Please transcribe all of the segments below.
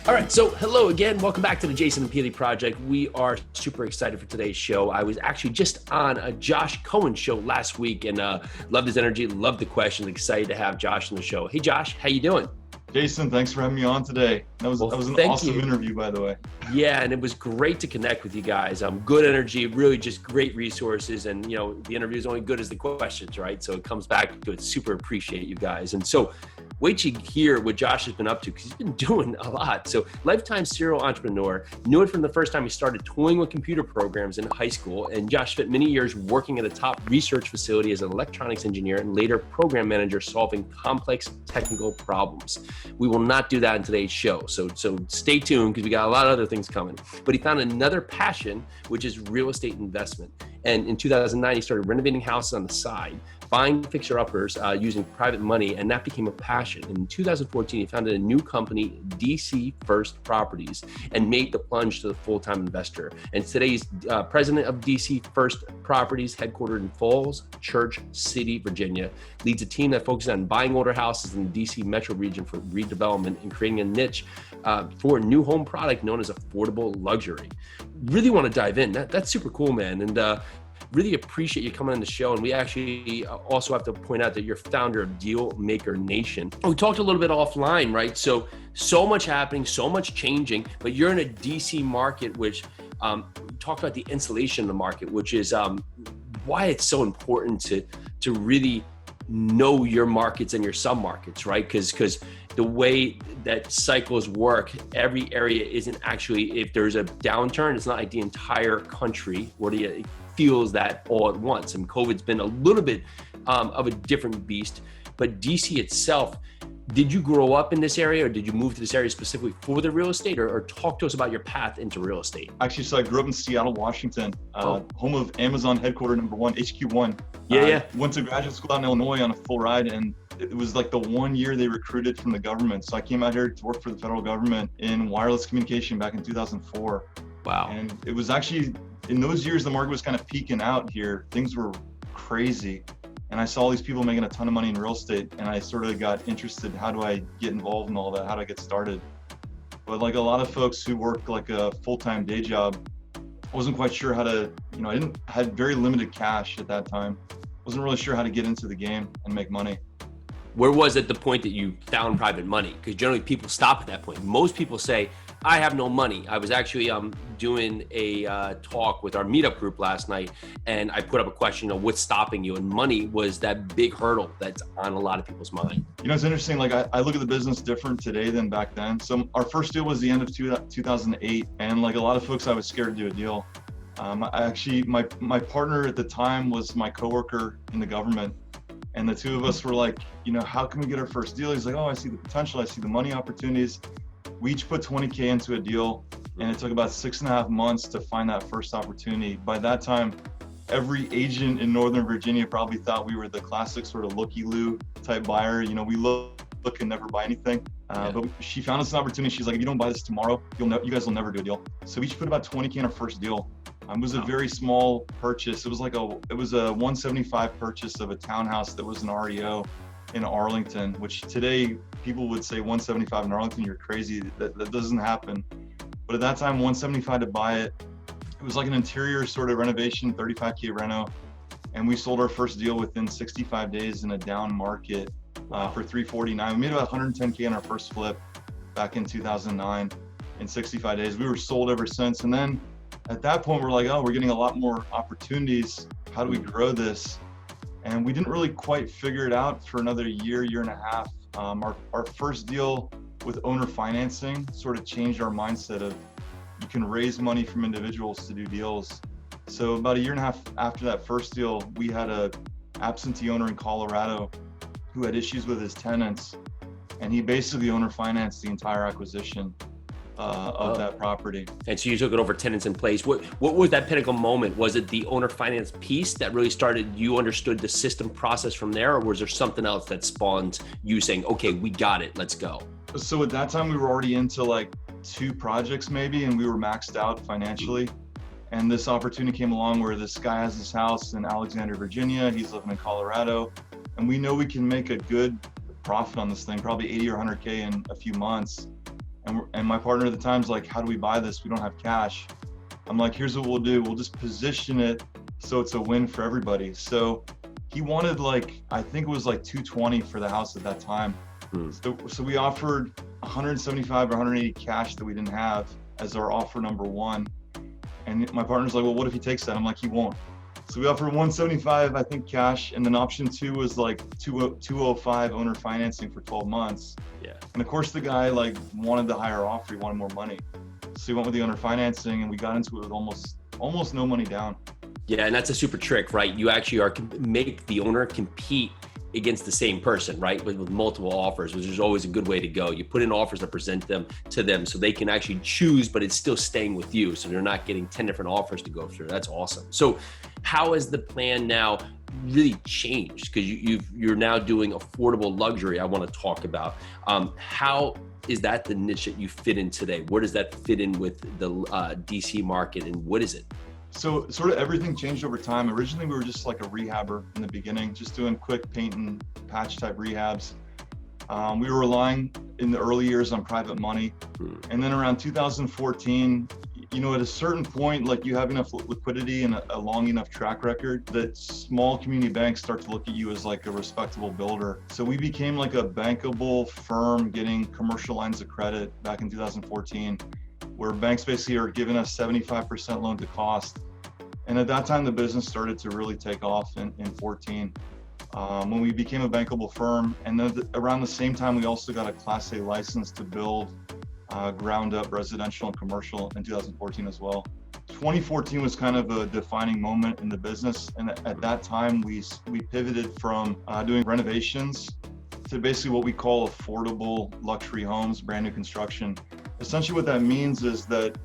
All right, so hello again. Welcome back to the Jason and Peely Project. We are super excited for today's show. I was actually just on a Josh Cohen show last week and loved his energy, loved the questions. Excited to have Josh on the show. Hey, Josh, how you doing? Jason, thanks for having me on today. That was an awesome interview, by the way. Yeah, and it was great to connect with you guys. Good energy, really just great resources. And, you know, the interview is only good as the questions, right? So it comes back to it. Super appreciate you guys. And so wait till you hear what Josh has been up to because he's been doing a lot. So lifetime serial entrepreneur, knew it from the first time he started toying with computer programs in high school. And Josh spent many years working at a top research facility as an electronics engineer and later program manager solving complex technical problems. We will not do that in today's show. So stay tuned because we got a lot of other things coming. But he found another passion, which is real estate investment. And in 2009, he started renovating houses on the side, buying fixer-uppers using private money, and that became a passion. In 2014, he founded a new company, DC First Properties, and made the plunge to the full-time investor. And today he's president of DC First Properties, headquartered in Falls Church City, Virginia, leads a team that focuses on buying older houses in the DC metro region for redevelopment and creating a niche for a new home product known as affordable luxury. Really want to dive in. That's super cool, man. And really appreciate you coming on the show. And we actually also have to point out that you're founder of Deal Maker Nation. We talked a little bit offline, right? So much happening, so much changing, but you're in a DC market, which talk about the insulation of the market, which is why it's so important to really know your markets and your sub-markets, right? Because the way that cycles work, every area isn't actually, if there's a downturn, it's not like the entire country where it feels that all at once. And COVID's been a little bit of a different beast, but DC itself, did you grow up in this area or did you move to this area specifically for the real estate or talk to us about your path into real estate? Actually, so I grew up in Seattle, Washington, home of Amazon headquartered number one, HQ1. Yeah. Went to graduate school out in Illinois on a full ride, and it was like the 1 year they recruited from the government. So I came out here to work for the federal government in wireless communication back in 2004. Wow. And it was actually, in those years, the market was kind of peaking out here. Things were crazy. And I saw all these people making a ton of money in real estate, and I sort of got interested. How do I get involved in all that? How do I get started? But like a lot of folks who work like a full-time day job, I wasn't quite sure how to, had very limited cash at that time. Wasn't really sure how to get into the game and make money. Where was it the point that you found private money? Because generally people stop at that point. Most people say, I have no money. I was actually doing a talk with our meetup group last night, and I put up a question, what's stopping you? And money was that big hurdle that's on a lot of people's mind. It's interesting. Like I look at the business different today than back then. So our first deal was the end of 2008, and like a lot of folks, I was scared to do a deal. My partner at the time was my coworker in the government. And the two of us were like, how can we get our first deal? He's like, oh, I see the potential. I see the money opportunities. We each put 20K into a deal, and it took about 6.5 months to find that first opportunity. By that time, every agent in Northern Virginia probably thought we were the classic sort of looky-loo type buyer. We look and never buy anything. But she found us an opportunity. She's like, if you don't buy this tomorrow, you guys will never do a deal. So we each put about 20K in our first deal. It was a very small purchase. It was a 175 purchase of a townhouse that was an REO in Arlington, which today people would say 175 in Arlington, you're crazy. That doesn't happen. But at that time, 175 to buy it. It was like an interior sort of renovation, 35K reno. And we sold our first deal within 65 days in a down market for 349. We made about 110K in our first flip back in 2009 in 65 days. We were sold ever since. And then at that point, we're like, oh, we're getting a lot more opportunities. How do we grow this? And we didn't really quite figure it out for another year and a half. Our first deal with owner financing sort of changed our mindset of you can raise money from individuals to do deals. So about a year and a half after that first deal, we had a absentee owner in Colorado who had issues with his tenants, and he basically owner financed the entire acquisition of that property. And so you took it over tenants in place. What was that pinnacle moment? Was it the owner finance piece that really started, you understood the system process from there, or was there something else that spawned you saying, okay, we got it, let's go? So at that time, we were already into like 2 projects maybe, and we were maxed out financially. And this opportunity came along where this guy has his house in Alexandria, Virginia. He's living in Colorado. And we know we can make a good profit on this thing, probably 80 or 100K in a few months. And my partner at the time's like, how do we buy this? We don't have cash. I'm like, here's what we'll do. We'll just position it so it's a win for everybody. So he wanted I think it was like 220 for the house at that time. So we offered 175 or 180 cash that we didn't have as our offer number one. And my partner's like, well, what if he takes that? I'm like, he won't. So we offered 175, I think, cash. And then option two was like 205 owner financing for 12 months. Yeah. And of course the guy wanted the higher offer. He wanted more money. So he went with the owner financing, and we got into it with almost no money down. Yeah, and that's a super trick, right? You actually make the owner compete against the same person, right? With multiple offers, which is always a good way to go. You put in offers that present them to them so they can actually choose, but it's still staying with you. So they're not getting 10 different offers to go through. That's awesome. So how has the plan now really changed? Because you're now doing affordable luxury. I want to talk about how is that the niche that you fit in today? Where does that fit in with the DC market, and what is it? So sort of everything changed over time. Originally, we were just like a rehabber in the beginning, just doing quick paint and patch type rehabs. We were relying in the early years on private money. And then around 2014, at a certain point, you have enough liquidity and a long enough track record that small community banks start to look at you as like a respectable builder. So we became like a bankable firm getting commercial lines of credit back in 2014. Where banks basically are giving us 75% loan to cost. And at that time, the business started to really take off in 14 when we became a bankable firm. And then around the same time, we also got a Class A license to build ground up residential and commercial in 2014 as well. 2014 was kind of a defining moment in the business. And at that time, we pivoted from doing renovations to basically what we call affordable luxury homes, brand new construction. Essentially what that means is that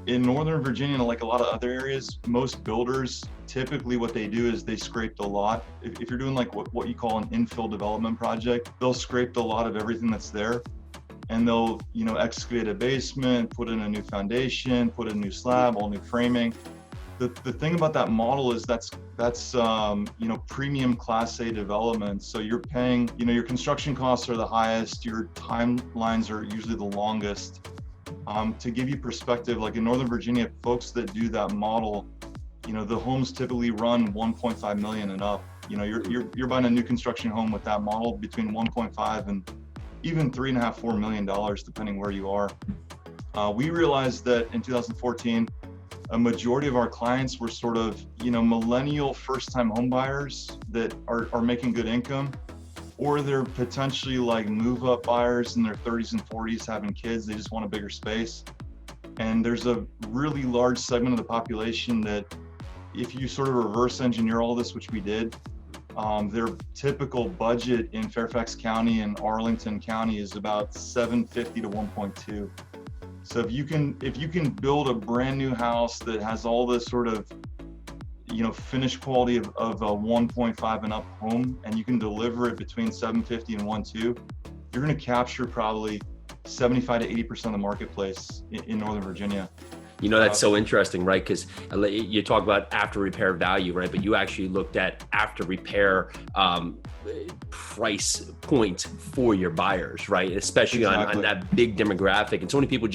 in Northern Virginia, like a lot of other areas, most builders, typically what they do is they scrape the lot. If you're doing like what you call an infill development project, they'll scrape the lot of everything that's there. And they'll, excavate a basement, put in a new foundation, put in a new slab, all new framing. The thing about that model is that's premium Class A development. So you're paying, your construction costs are the highest, your timelines are usually the longest. To give you perspective, like in Northern Virginia, folks that do that model, the homes typically run 1.5 million and up. You're buying a new construction home with that model between 1.5 and even $3.5–4 million, depending where you are. We realized that in 2014, a majority of our clients were sort of, millennial first-time home buyers that are making good income, or they're potentially like move-up buyers in their 30s and 40s having kids. They just want a bigger space. And there's a really large segment of the population that if you sort of reverse engineer all this, which we did, their typical budget in Fairfax County and Arlington County is about $750 to $1.2. So if you can build a brand new house that has all this sort of, finished quality of a 1.5 and up home, and you can deliver it between $750 and $1.2, you're going to capture probably 75 to 80% of the marketplace in Northern Virginia. That's so interesting, right? Because you talk about after repair value, right? But you actually looked at after repair price point for your buyers, right? Especially on that big demographic. And so many people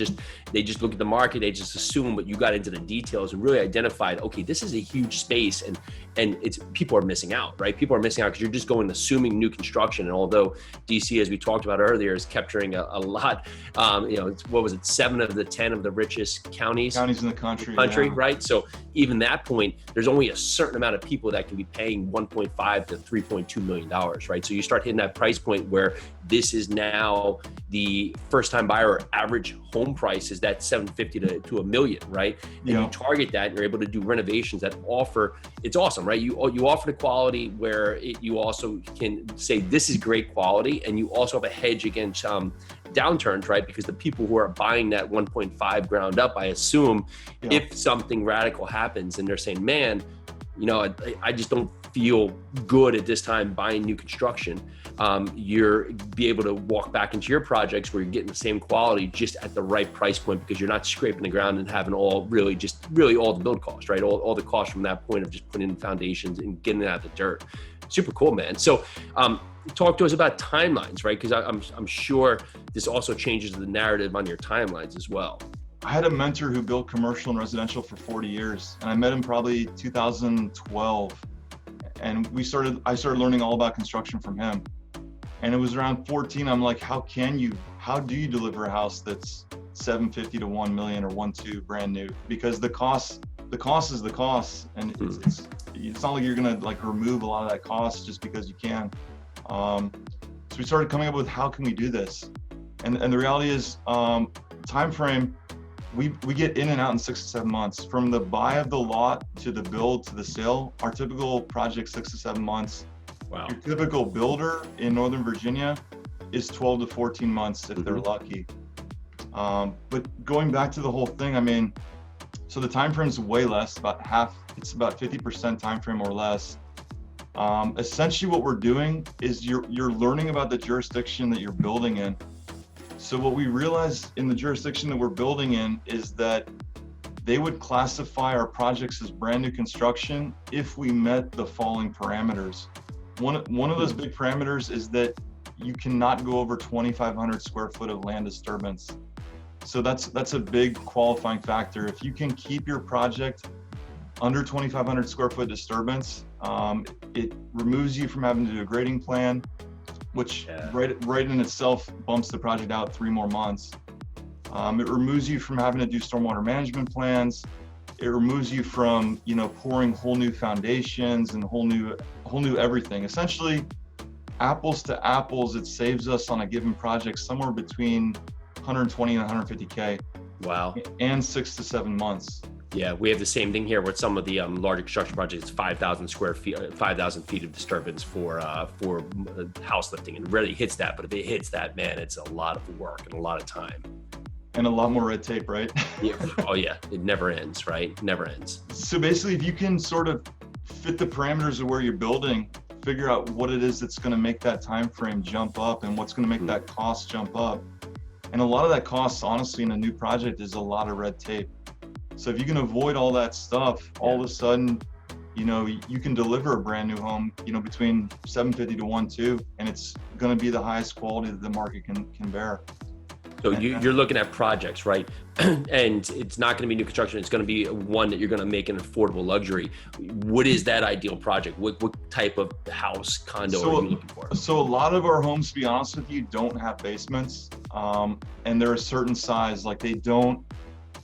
they just look at the market, they just assume, but you got into the details and really identified, okay, this is a huge space, and it's people are missing out, right? People are missing out because you're just going assuming new construction. And although DC, as we talked about earlier, is capturing a lot, what was it, 7 of the 10 of the richest counties in the country, yeah. Right? So even that point, there's only a certain amount of people that can be paying $1.5 to $3.2 million, right? So you start hitting that price point where this is now the first time buyer average home price is that $750 to $1 million, right? And you target that, and you're able to do renovations that offer, it's awesome, right? You offer the quality where you also can say this is great quality, and you also have a hedge against downturns, right? Because the people who are buying that 1.5 ground up, I assume, if something radical happens and they're saying, man, I just don't feel good at this time buying new construction, you're be able to walk back into your projects where you're getting the same quality just at the right price point, because you're not scraping the ground and having all the build costs, right? All the costs from that point of just putting in foundations and getting it out of the dirt. Super cool, man. So talk to us about timelines, right? Because I'm sure this also changes the narrative on your timelines as well. I had a mentor who built commercial and residential for 40 years, and I met him probably 2012, and I started learning all about construction from him. And it was around 14, I'm like, how do you deliver a house that's 750 to 1 million or 1.2 brand new? Because the cost is the cost, and it's not like you're gonna like remove a lot of that cost just because you can. So we started coming up with how can we do this, and the reality is, time frame, we get in and out in 6 to 7 months. From the buy of the lot to the build to the sale, our typical project 6 to 7 months. Wow. Your typical builder in Northern Virginia is 12 to 14 months if they're lucky. But going back to the whole thing, I mean, so the time frame is way less, about half. It's about 50% time frame or less. Essentially, what we're doing is you're learning about the jurisdiction that you're building in. So what we realized in the jurisdiction that we're building in is that they would classify our projects as brand new construction if we met the following parameters. One of those big parameters is that you cannot go over 2,500 square foot of land disturbance. So that's a big qualifying factor. If you can keep your project under 2,500 square foot disturbance, it removes you from having to do a grading plan, which right in itself bumps the project out 3 more months. It removes you from having to do stormwater management plans. It removes you from, pouring whole new foundations and whole new everything. Essentially, apples to apples, it saves us on a given project somewhere between 120 and 150K. Wow. And 6 to 7 months. Yeah, we have the same thing here with some of the larger construction projects. 5,000 square feet, 5,000 feet of disturbance for house lifting, and it rarely hits that. But if it hits that, man, it's a lot of work and a lot of time. And a lot more red tape, right? Yeah. Oh yeah, it never ends, right? Never ends. So basically, if you can sort of fit the parameters of where you're building, figure out what it is that's going to make that time frame jump up and what's going to make that cost jump up. And a lot of that cost, honestly, in a new project is a lot of red tape. So if you can avoid all that stuff, all of a sudden, you can deliver a brand new home, between 750 to 1.2, and it's going to be the highest quality that the market can bear. So you're looking at projects, right? And it's not going to be new construction. It's going to be one that you're going to make an affordable luxury. What is that ideal project? What type of house, condo are you looking for? So a lot of our homes, to be honest with you, don't have basements, and they're a certain size. Like they don't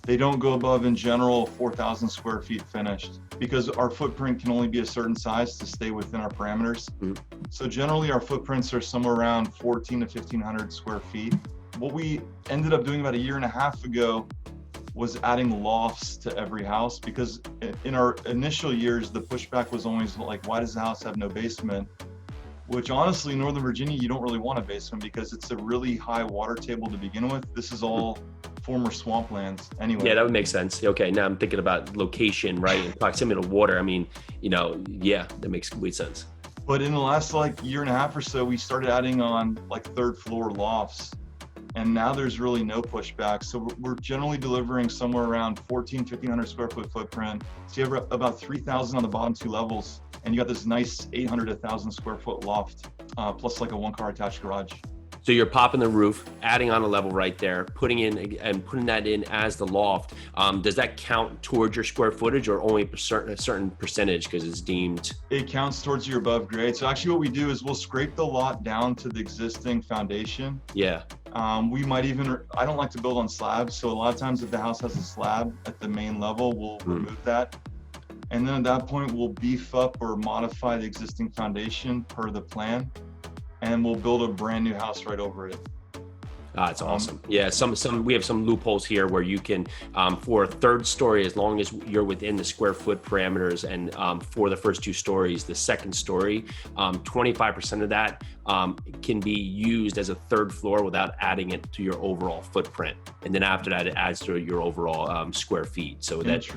go above, in general, 4,000 square feet finished, because our footprint can only be a certain size to stay within our parameters. So generally, our footprints are somewhere around 1,400 to 1,500 square feet. What we ended up doing about 1.5 years ago was adding lofts to every house, because in our initial years, the pushback was always like, why does the house have no basement? Which honestly, in Northern Virginia, you don't really want a basement because it's a really high water table to begin with. This is all former swamplands anyway. Yeah, that would make sense. Okay, now I'm thinking about location, right? And proximity to water. I mean, yeah, that makes complete sense. But in the last 1.5 years or so, we started adding on third floor lofts. And now there's really no pushback. So we're generally delivering somewhere around 1,500 square foot footprint. So you have about 3,000 on the bottom 2 levels, and you got this nice 800 to 1,000 square foot loft, plus like a 1-car attached garage. So you're popping the roof, adding on a level right there, putting that in as the loft. Does that count towards your square footage, or only a certain percentage because it's deemed? It counts towards your above grade. So actually what we do is we'll scrape the lot down to the existing foundation. Yeah. We might even, I don't like to build on slabs. So a lot of times if the house has a slab at the main level, we'll remove that. And then at that point, we'll beef up or modify the existing foundation per the plan, and we'll build a brand new house right over it. It's awesome. Yeah, we have some loopholes here where you can, for a third story, as long as you're within the square foot parameters, and for the first 2 stories, the second story, 25% of that can be used as a third floor without adding it to your overall footprint. And then after that, it adds to your overall square feet. So that's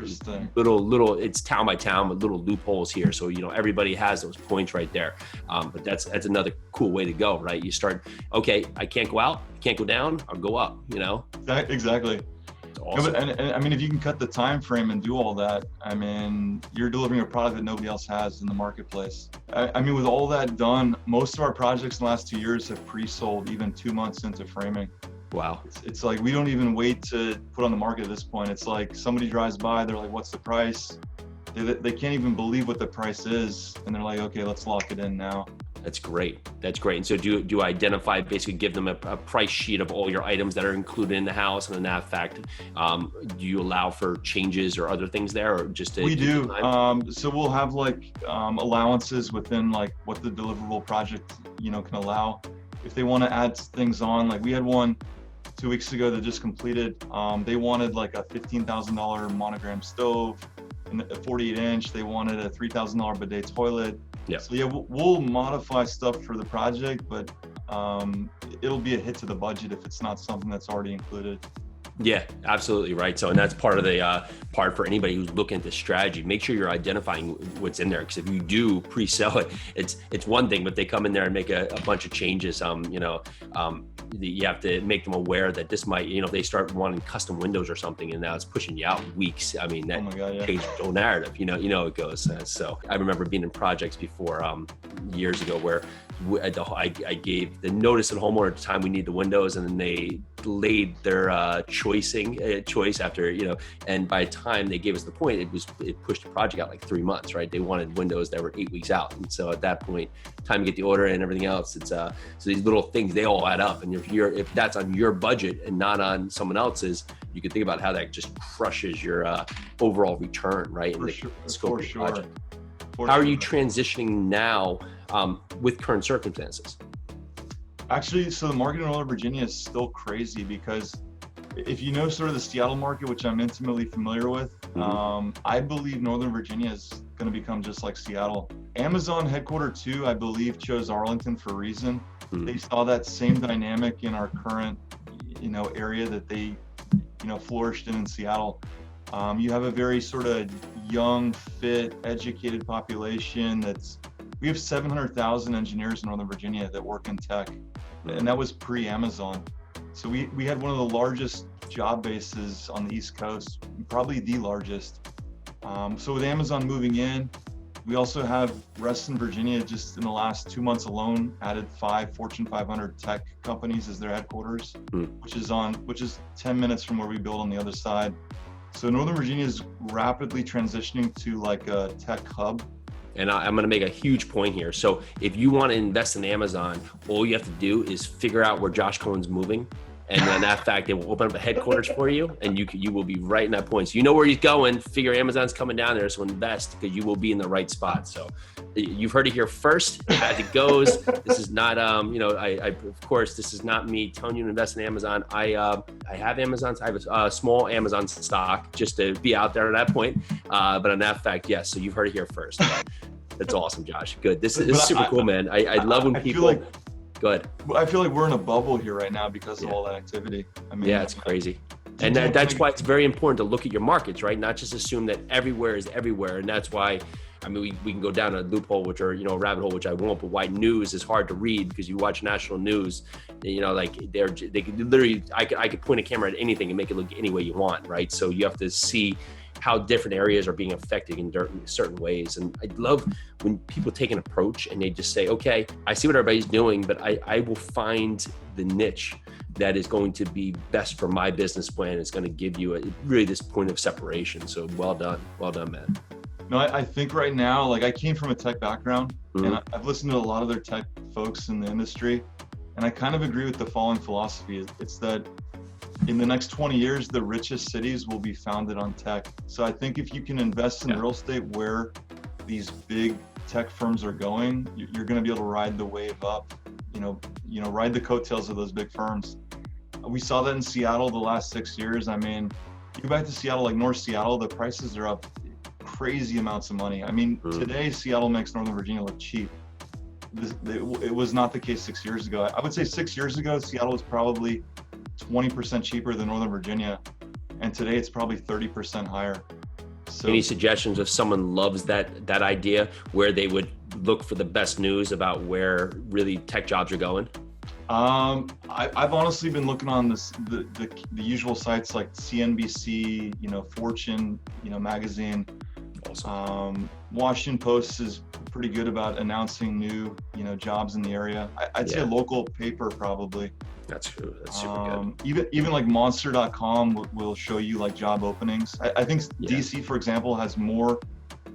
little, it's town by town, but little loopholes here. So, everybody has those points right there. But that's another cool way to go, right? You start, okay, I can't go out, can't go down, I'll go up, Exactly. It's awesome. And I mean, if you can cut the time frame and do all that, I mean, you're delivering a product that nobody else has in the marketplace. I mean, with all that done, most of our projects in the last 2 years have pre-sold even 2 months into framing. Wow. It's like we don't even wait to put on the market at this point. It's like somebody drives by, they're like, what's the price? They can't even believe what the price is. And they're like, okay, let's lock it in now. That's great. That's great. And so do you identify, basically give them a price sheet of all your items that are included in the house, and in that fact, do you allow for changes or other things there, or just we do. So we'll have like allowances within like what the deliverable project, can allow. If they want to add things on, like we had one 2 weeks ago that just completed. They wanted like a $15,000 monogram stove and a 48-inch. They wanted a $3,000 bidet toilet. Yeah. So yeah, we'll modify stuff for the project, but it'll be a hit to the budget if it's not something that's already included. Yeah, absolutely right. So, and that's part of the part for anybody who's looking at this strategy. Make sure you're identifying what's in there, because if you do pre-sell it, it's one thing, but they come in there and make a bunch of changes. You have to make them aware that this might, if they start wanting custom windows or something, and now it's pushing you out weeks. I mean, that changes the whole narrative. You know it goes. So I remember being in projects before years ago where I gave the notice to the homeowner at the time we need the windows, and then they delayed their choice after, and by the time they gave us the point, it pushed the project out like 3 months, right? They wanted windows that were 8 weeks out. And so at that point, time to get the order and everything else, it's so these little things, they all add up. And if that's on your budget and not on someone else's, you can think about how that just crushes your overall return, right? For sure. How are you transitioning now with current circumstances? Actually, so the market in Northern Virginia is still crazy, because if you know sort of the Seattle market, which I'm intimately familiar with, I believe Northern Virginia is going to become just like Seattle. Amazon headquartered too, I believe, chose Arlington for a reason. They saw that same dynamic in our current, area that they, flourished in Seattle. You have a very sort of young, fit, educated population. We have 700,000 engineers in Northern Virginia that work in tech, and that was pre-Amazon. So we had one of the largest job bases on the East Coast, probably the largest. So with Amazon moving in, we also have Reston, Virginia, just in the last 2 months alone, added 5 Fortune 500 tech companies as their headquarters, which is 10 minutes from where we build on the other side. So Northern Virginia is rapidly transitioning to like a tech hub. And I'm going to make a huge point here. So if you want to invest in Amazon, all you have to do is figure out where Josh Cohen's moving. And then that fact, they will open up a headquarters for you, and you will be right in that point. So you know where he's going, figure Amazon's coming down there, so invest, because you will be in the right spot. So you've heard it here first as it goes. This is not, of course, this is not me telling you to invest in Amazon. I have Amazon. I have a small Amazon stock just to be out there at that point. But on that fact, yes. So you've heard it here first. That's awesome, Josh. Good. This is super cool, man. I love when people... Go ahead. I feel like we're in a bubble here right now because of all that activity. I mean, yeah, it's crazy. And that's why it's very important to look at your markets, right? Not just assume that everywhere is everywhere. And that's why, we can go down a loophole, which are, a rabbit hole, which I won't, but why news is hard to read, because you watch national news, they could literally, I could point a camera at anything and make it look any way you want, right? So you have to see how different areas are being affected in certain ways. And I love when people take an approach and they just say, okay, I see what everybody's doing, but I will find the niche that is going to be best for my business plan. It's going to give you really this point of separation. So well done, man. No, I think right now, like I came from a tech background, and I've listened to a lot of their tech folks in the industry, and I kind of agree with the following philosophy. It's that in the next 20 years, the richest cities will be founded on tech. So I think if you can invest in real estate where these big tech firms are going, you're going to be able to ride the wave up, ride the coattails of those big firms. We saw that in Seattle the last 6 years. I mean, you go back to Seattle, like North Seattle, the prices are up crazy amounts of money. I mean, today Seattle makes Northern Virginia look cheap. It was not the case 6 years ago. I would say 6 years ago, Seattle was probably 20% cheaper than Northern Virginia, and today it's probably 30% higher. So, any suggestions if someone loves that idea, where they would look for the best news about where really tech jobs are going? I've honestly been looking on the usual sites like CNBC, Fortune, magazine. Awesome. Washington Post is pretty good about announcing new, jobs in the area. I'd say a local paper probably. That's true. That's super good. Even like monster.com will show you like job openings. I think DC, for example, has more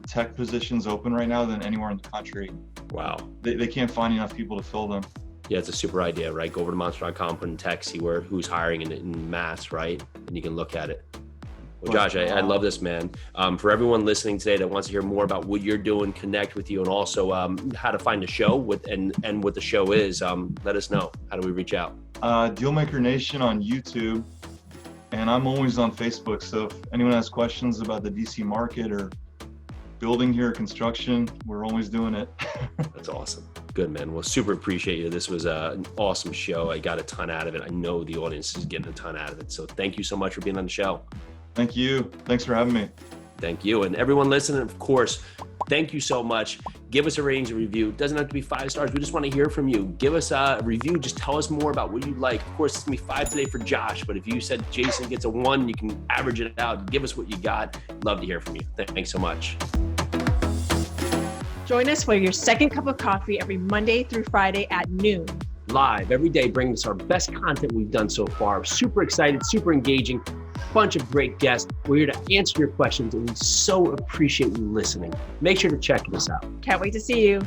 tech positions open right now than anywhere in the country. Wow. They can't find enough people to fill them. Yeah, it's a super idea, right? Go over to monster.com, put in tech, see who's hiring in mass, right? And you can look at it. Well, Josh, I love this, man. For everyone listening today that wants to hear more about what you're doing, connect with you, and also how to find the show and what the show is, let us know. How do we reach out? Dealmaker Nation on YouTube, and I'm always on Facebook. So if anyone has questions about the DC market or building here, construction, we're always doing it. That's awesome. Good, man. Well, super appreciate you. This was an awesome show. I got a ton out of it. I know the audience is getting a ton out of it. So thank you so much for being on the show. Thank you. Thanks for having me. Thank you. And everyone listening, of course, thank you so much. Give us a ratings and review. It doesn't have to be 5 stars. We just want to hear from you. Give us a review. Just tell us more about what you like. Of course, it's going to be 5 today for Josh, but if you said Jason gets a 1, you can average it out. Give us what you got. Love to hear from you. Thanks so much. Join us for your second cup of coffee every Monday through Friday at noon. Live every day, bringing us our best content we've done so far. Super excited, super engaging, bunch of great guests. We're here to answer your questions, and we so appreciate you listening. Make sure to check this out. Can't wait to see you.